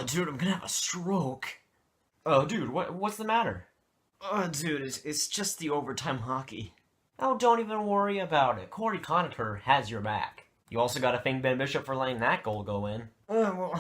Oh, dude, I'm gonna have a stroke. Oh, dude, what's the matter? Oh, dude, it's just the overtime hockey. Oh, don't even worry about it. Corey Conacher has your back. You also got to thank Ben Bishop for letting that goal go in. Well,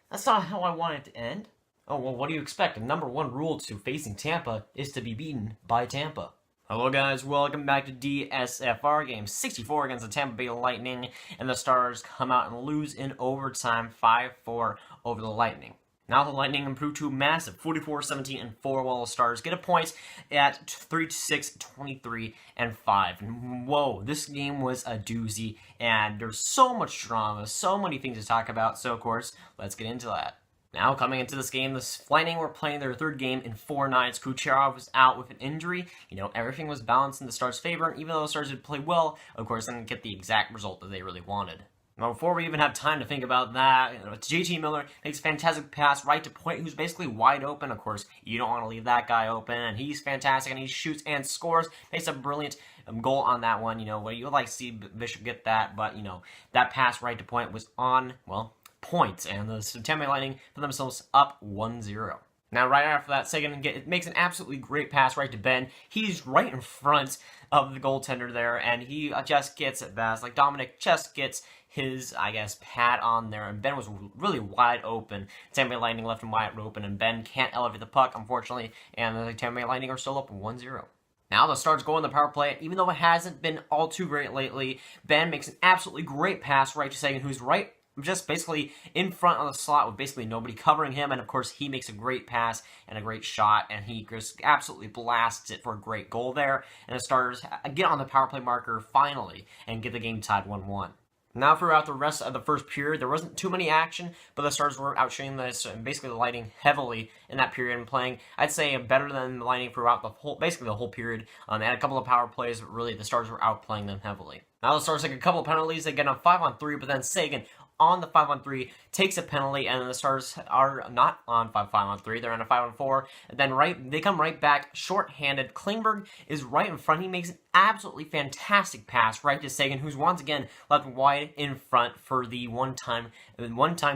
that's not how I want it to end. Oh, well, what do you expect? The number one rule to facing Tampa is to be beaten by Tampa. Hello guys, welcome back to DSFR Game 64 against the Tampa Bay Lightning, and the Stars come out and lose in overtime 5-4 over the Lightning. Now the Lightning improved to a massive 44-17 and 4, while the Stars get a point at 3-6, 23 and 5. And whoa, this game was a doozy, and there's so much drama, so many things to talk about, so of course, let's get into that. Now, coming into this game, the Lightning were playing their third game in 4 nights. Kucherov was out with an injury. Everything was balanced in the Stars' favor, and even though the Stars did play well, of course, they didn't get the exact result that they really wanted. Now, before we even have time to think about that, JT Miller makes a fantastic pass right to Point, who's basically wide open. Of course, you don't want to leave that guy open, and he's fantastic, and he shoots and scores. Makes a brilliant goal on that one. What you would like to see Bishop get that, but, that pass right to Point was on, well, points, and the Tampa Bay Lightning put themselves up 1-0. Now, right after that, Sagan makes an absolutely great pass right to Ben. He's right in front of the goaltender there, and he just gets it best. Like, Dominic just gets his, pad on there, and Ben was really wide open. Tampa Bay Lightning left him wide open, and Ben can't elevate the puck, unfortunately, and the Tampa Bay Lightning are still up 1-0. Now the Stars go in the power play, and even though it hasn't been all too great lately, Ben makes an absolutely great pass right to Sagan, who's right just basically in front of the slot with basically nobody covering him, and of course he makes a great pass and a great shot, and he just absolutely blasts it for a great goal there, and the Stars get on the power play marker finally and get the game tied 1-1. Now, throughout the rest of the first period, there wasn't too many action, but the Stars were outshooting this and basically the Lightning heavily in that period and playing, I'd say, better than the Lightning throughout the whole period. They had a couple of power plays, but really the Stars were outplaying them heavily. Now the Stars take a couple of penalties. They get on 5-on-3, but then Sagan on the 5-on-3 takes a penalty, and the Stars are not on 5-on-3, they're on a 5-on-4, and then they come right back short-handed. Klingberg is right in front. He makes an absolutely fantastic pass right to Sagan, who's once again left wide in front for the one-time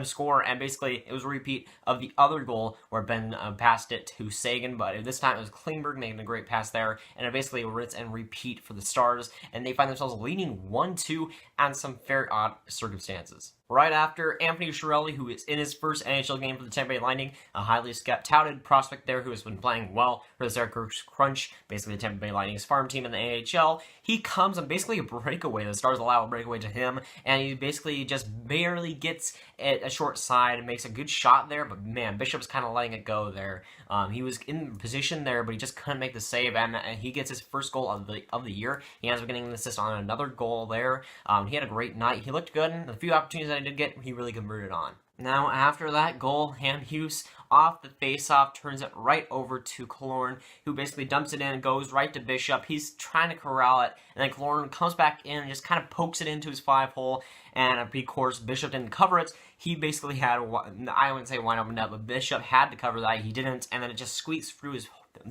score, and basically it was a repeat of the other goal where Ben passed it to Sagan, but this time it was Klingberg making a great pass there, and it basically rinse and repeat for the Stars, and they find themselves leading 1-2 on some very odd circumstances. Right after, Anthony Chiarelli, who is in his first NHL game for the Tampa Bay Lightning, a highly touted prospect there who has been playing well for the Syracuse Crunch, basically the Tampa Bay Lightning's farm team in the AHL. He comes on basically a breakaway. The Stars allow a breakaway to him, and he basically just barely gets a short side and makes a good shot there, but man, Bishop's kind of letting it go there. He was in position there, but he just couldn't make the save, and he gets his first goal of the year. He ends up getting an assist on another goal there. He had a great night. He looked good, and the few opportunities that he did get, he really converted on. Now, after that goal, Ham Hughes off the face-off turns it right over to Killorn, who basically dumps it in and goes right to Bishop. He's trying to corral it, and then Killorn comes back in and just kind of pokes it into his 5-hole, and of course, Bishop didn't cover it. He basically had, I wouldn't say wide open net, but Bishop had to cover that. He didn't, and then it just squeaks through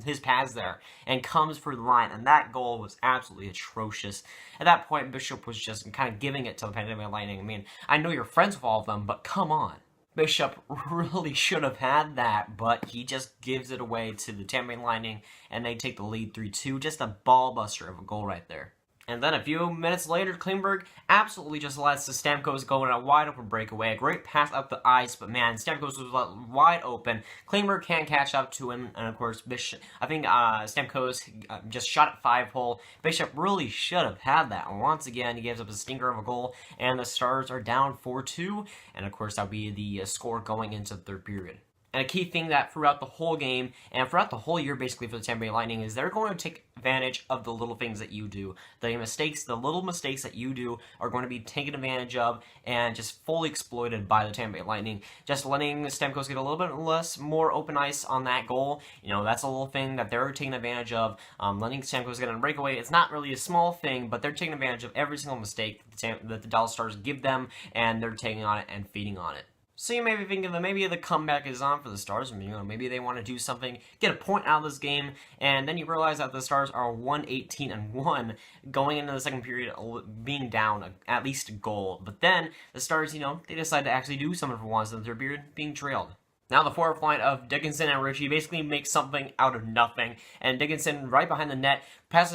his pads there and comes for the line, and that goal was absolutely atrocious. At that point, Bishop was just kind of giving it to the Tampa Bay Lightning. I mean, I know you're friends with all of them, but come on. Bishop really should have had that, but he just gives it away to the Tampa Bay Lightning, and they take the lead 3-2. Just a ball buster of a goal right there. And then a few minutes later, Klingberg absolutely just lets the Stamkos go in a wide open breakaway. A great pass up the ice, but man, Stamkos was wide open. Klingberg can't catch up to him, and of course, Stamkos just shot at 5-hole. Bishop really should have had that. And once again, he gives up a stinker of a goal, and the Stars are down 4-2, and of course, that'll be the score going into the third period. And a key thing that throughout the whole game, and throughout the whole year basically for the Tampa Bay Lightning, is they're going to take advantage of the little things that you do. The little mistakes that you do are going to be taken advantage of and just fully exploited by the Tampa Bay Lightning. Just letting Stamkos get a little bit more open ice on that goal, that's a little thing that they're taking advantage of. Letting Stamkos get on a breakaway, it's not really a small thing, but they're taking advantage of every single mistake that the Dallas Stars give them, and they're taking on it and feeding on it. So you may be thinking that maybe the comeback is on for the Stars. Maybe they want to do something, get a point out of this game, and then you realize that the Stars are 1-18-1 going into the second period, being down at least a goal. But then the Stars, they decide to actually do something for once in the third period, being trailed. Now the fourth line of Dickinson and Ritchie basically makes something out of nothing, and Dickinson right behind the net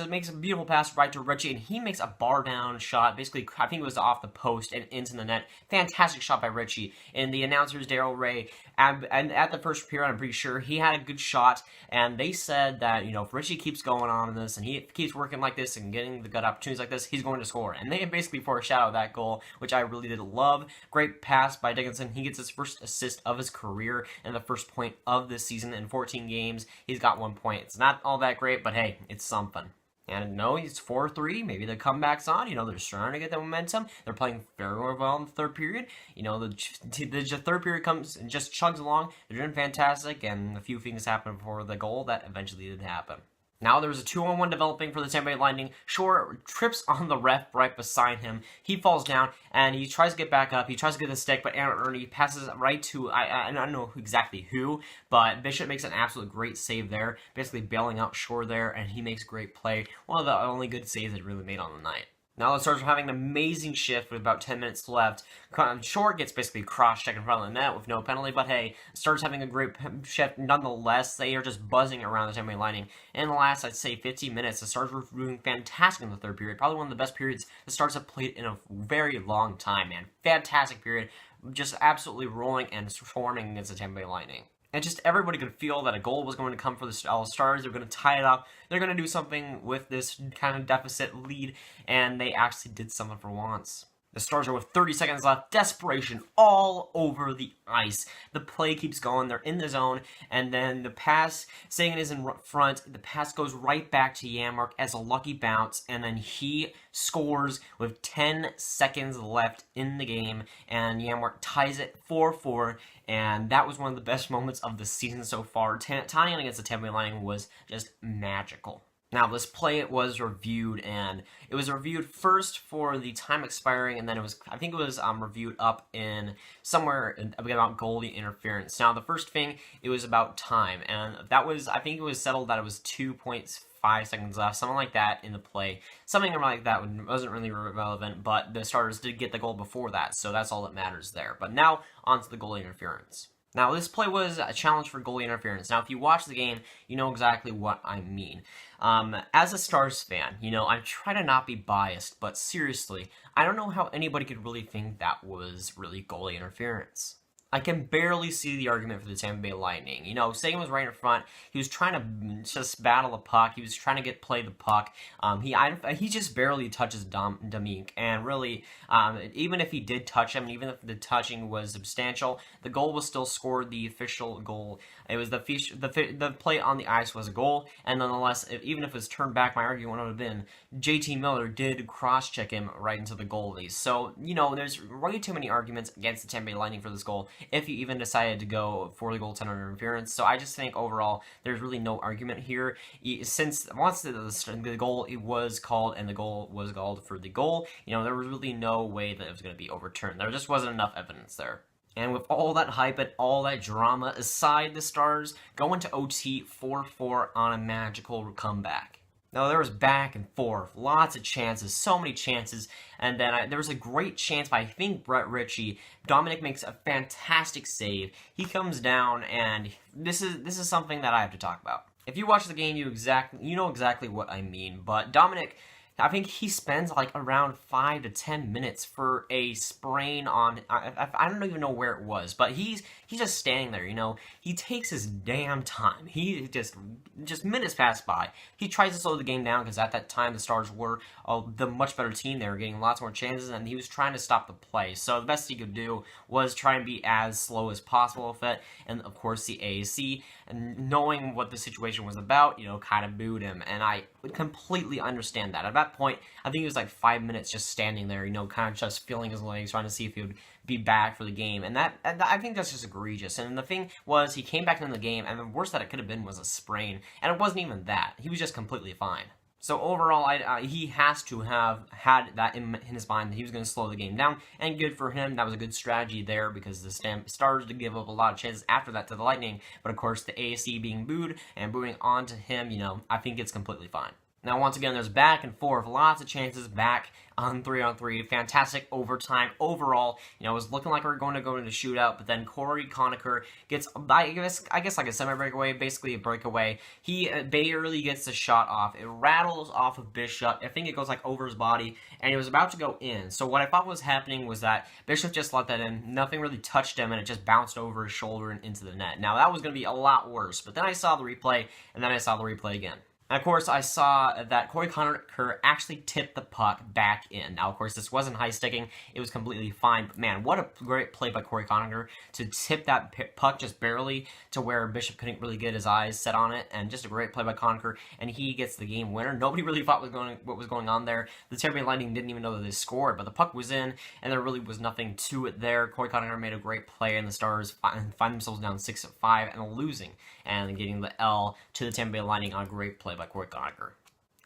makes a beautiful pass right to Ritchie, and he makes a bar down shot. Basically, I think it was off the post and into the net. Fantastic shot by Ritchie. And the announcers, Daryl Ray, and at the first period, I'm pretty sure he had a good shot, and they said that, you know, if Ritchie keeps going on in this and he keeps working like this and getting the good opportunities like this, he's going to score. And they basically foreshadowed that goal, which I really did love. Great pass by Dickinson. He gets his first assist of his career and the first point of this season in 14 games. He's got 1 point. It's not all that great, but hey, it's something. And no, he's 4-3. Maybe the comeback's on. You know, they're starting to get the momentum. They're playing very well in the third period. You know, the third period comes and just chugs along. They're doing fantastic, and a few things happen before the goal that eventually did happen. Now there's a 2-on-1 developing for the Tampa Bay Lightning. Shore trips on the ref right beside him. He falls down, and he tries to get back up. He tries to get the stick, but Aaron Ernie passes right to, I don't know exactly who, but Bishop makes an absolute great save there, basically bailing out Shore there, and he makes a great play. One of the only good saves that he really made on the night. Now the Stars are having an amazing shift with about 10 minutes left. Short gets basically cross-checked in front of the net with no penalty, but hey, Stars having a great shift nonetheless. They are just buzzing around the Tampa Bay Lightning. In the last, I'd say, 15 minutes, the Stars were doing fantastic in the third period. Probably one of the best periods the Stars have played in a very long time, man. Fantastic period. Just absolutely rolling and swarming against the Tampa Bay Lightning. And just everybody could feel that a goal was going to come for the Stars. They're going to tie it up. They're going to do something with this kind of deficit lead, and they actually did something for once. The Stars are with 30 seconds left. Desperation all over the ice. The play keeps going. They're in the zone. And then the pass, Sagan is in front. The pass goes right back to Janmark as a lucky bounce. And then he scores with 10 seconds left in the game. And Janmark ties it 4-4. And that was one of the best moments of the season so far. Tying against the Tampa Bay Lightning was just magical. Now, this play was reviewed, and it was reviewed first for the time expiring, and then I think it was reviewed up in somewhere about goalie interference. Now, the first thing, it was about time, and that was, I think it was settled that it was 2.5 seconds left, something like that in the play. Something like that wasn't really relevant, but the Stars did get the goal before that, so that's all that matters there. But now, on to the goalie interference. Now, this play was a challenge for goalie interference. Now, if you watch the game, you know exactly what I mean. As a Stars fan, you know, I try to not be biased, but seriously, I don't know how anybody could really think that was really goalie interference. I can barely see the argument for the Tampa Bay Lightning. You know, Sagan was right in front. He was trying to just battle the puck. He was trying to play the puck. He just barely touches Dominique. And really, even if he did touch him, even if the touching was substantial, the goal was still scored. The official goal. It was the play on the ice was a goal. And nonetheless, even if it was turned back, my argument would have been JT Miller did cross-check him right into the goalie. So, you know, there's way too many arguments against the Tampa Bay Lightning for this goal, if you even decided to go for the goaltender interference. So I just think overall there's really no argument here. Since once the goal it was called and the goal was called for the goal, you know, there was really no way that it was going to be overturned. There just wasn't enough evidence there. And with all that hype and all that drama aside, the Stars go into OT 4-4 on a magical comeback. Now, there was back and forth, lots of chances, so many chances, and then there was a great chance by, I think, Brett Ritchie. Dominic makes a fantastic save. He comes down, and this is something that I have to talk about. If you watch the game, you know exactly what I mean, but Dominic, I think he spends like around 5 to 10 minutes for a sprain on, I don't even know where it was, but he's just standing there, you know. He takes his damn time. He just minutes pass by. He tries to slow the game down because at that time the Stars were the much better team. They were getting lots more chances, and he was trying to stop the play. So the best he could do was try and be as slow as possible with it. And of course the AAC, and knowing what the situation was about, you know, kind of booed him. And I would completely understand that. At that point, I think it was like 5 minutes just standing there, you know, kind of just feeling his legs, trying to see if he would be back for the game. And I think that's just egregious. And the thing was, he came back into the game, and the worst that it could have been was a sprain. And it wasn't even that. He was just completely fine. So overall, he has to have had that in his mind that he was going to slow the game down, and good for him. That was a good strategy there because the Stars did give up a lot of chances after that to the Lightning, but of course the ASC being booed and booing on to him, you know, I think it's completely fine. Now, once again, there's back and forth, lots of chances back on 3-on-3. Fantastic overtime overall. You know, it was looking like we were going to go into shootout, but then Corey Conacher gets, I guess like a semi-breakaway, basically a breakaway. He barely gets the shot off. It rattles off of Bishop. I think it goes like over his body, and it was about to go in. So what I thought was happening was that Bishop just let that in. Nothing really touched him, and it just bounced over his shoulder and into the net. Now, that was going to be a lot worse, but then I saw the replay, and then I saw the replay again. And of course, I saw that Corey Conacher actually tipped the puck back in. Now, of course, this wasn't high sticking. It was completely fine. But man, what a great play by Corey Conacher to tip that puck just barely to where Bishop couldn't really get his eyes set on it. And just a great play by Conacher. And he gets the game winner. Nobody really thought what was going on there. The Tampa Bay Lightning didn't even know that they scored. But the puck was in, and there really was nothing to it there. Corey Conacher made a great play, and the Stars find themselves down 6-5 and losing. And getting the L to the Tampa Bay Lightning on a great play by Corey Conacher.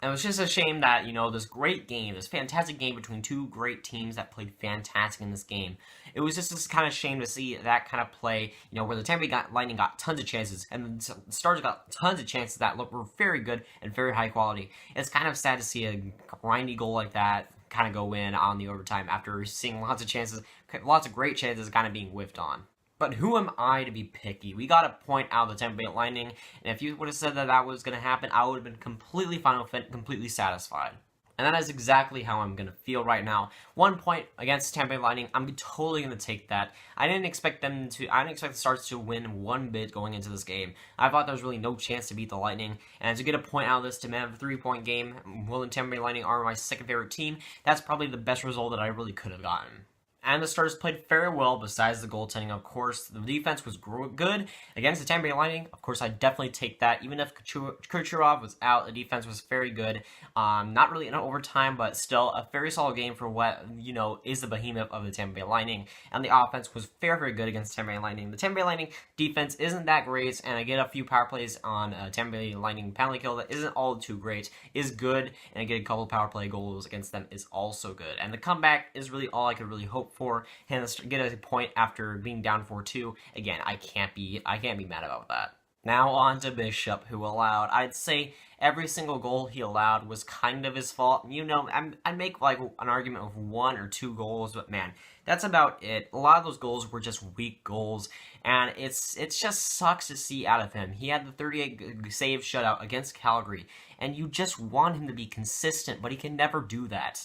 And it was just a shame that, you know, this great game, this fantastic game between two great teams that played fantastic in this game. It was just this kind of shame to see that kind of play, you know, where the Tampa Bay Lightning got tons of chances, and the Stars got tons of chances that were very good and very high quality. It's kind of sad to see a grindy goal like that kind of go in on the overtime after seeing lots of chances, lots of great chances kind of being whiffed on. But who am I to be picky? We got a point out of the Tampa Bay Lightning, and if you would have said that that was going to happen, I would have been completely fine with it, completely satisfied. And that is exactly how I'm going to feel right now. 1 point against Tampa Bay Lightning, I'm totally going to take that. I didn't expect the Stars to win one bit going into this game. I thought there was really no chance to beat the Lightning, and to get a point out of this, to have a 3-point game, will the Tampa Bay Lightning are my second favorite team, that's probably the best result that I really could have gotten. And the Stars played very well besides the goaltending, of course. The defense was good against the Tampa Bay Lightning. Of course, I'd definitely take that. Even if Kucherov was out, the defense was very good. Not really in overtime, but still a very solid game for what, you know, is the behemoth of the Tampa Bay Lightning. And the offense was very, very good against the Tampa Bay Lightning. The Tampa Bay Lightning defense isn't that great, and I get a few power plays on Tampa Bay Lightning penalty kill that isn't all too great, is good, and I get a couple power play goals against them is also good. And the comeback is really all I could really hope for, and get a point after being down 4-2. Again, I can't be mad about that. Now on to Bishop, who allowed, I'd say every single goal he allowed was kind of his fault. You know, I make like an argument of 1 or 2 goals, but man, that's about it. A lot of those goals were just weak goals, and it's just sucks to see out of him. He had the 38 save shutout against Calgary, and you just want him to be consistent, but he can never do that.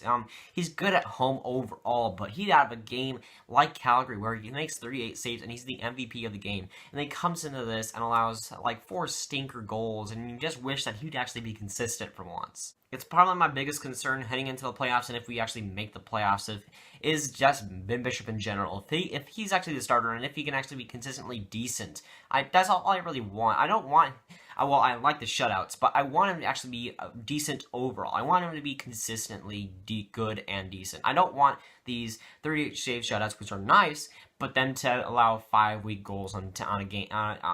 He's good at home overall, but he'd have a game like Calgary where he makes 38 saves and he's the MVP of the game, and then he comes into this and allows like 4 stinker goals, and you just wish that he'd actually be consistent for once. It's probably my biggest concern heading into the playoffs, and if we actually make the playoffs, is just Ben Bishop in general. If he's actually the starter, and if he can actually be consistently decent, that's all I really want. I don't want, well, I like the shutouts, but I want him to actually be decent overall. I want him to be consistently good and decent. I don't want these 38 save shutouts, which are nice, but then to allow 5 weak goals on a game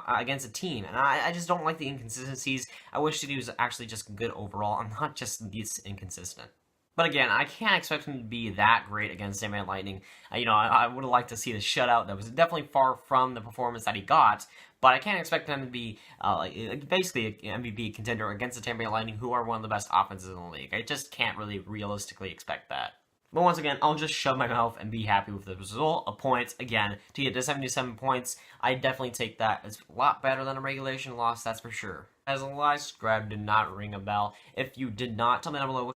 against a team, and I just don't like the inconsistencies. I wish that he was actually just good overall, and not just this inconsistent. But again, I can't expect him to be that great against Tampa Bay Lightning. You know, I would have liked to see the shutout. That was definitely far from the performance that he got, but I can't expect him to be basically an MVP contender against the Tampa Bay Lightning, who are one of the best offenses in the league. I just can't really realistically expect that. But once again, I'll just shut my mouth and be happy with the result. A point, again, to get to 77 points, I definitely take that. It's a lot better than a regulation loss, that's for sure. As a live subscribe did not ring a bell. If you did not, tell me down below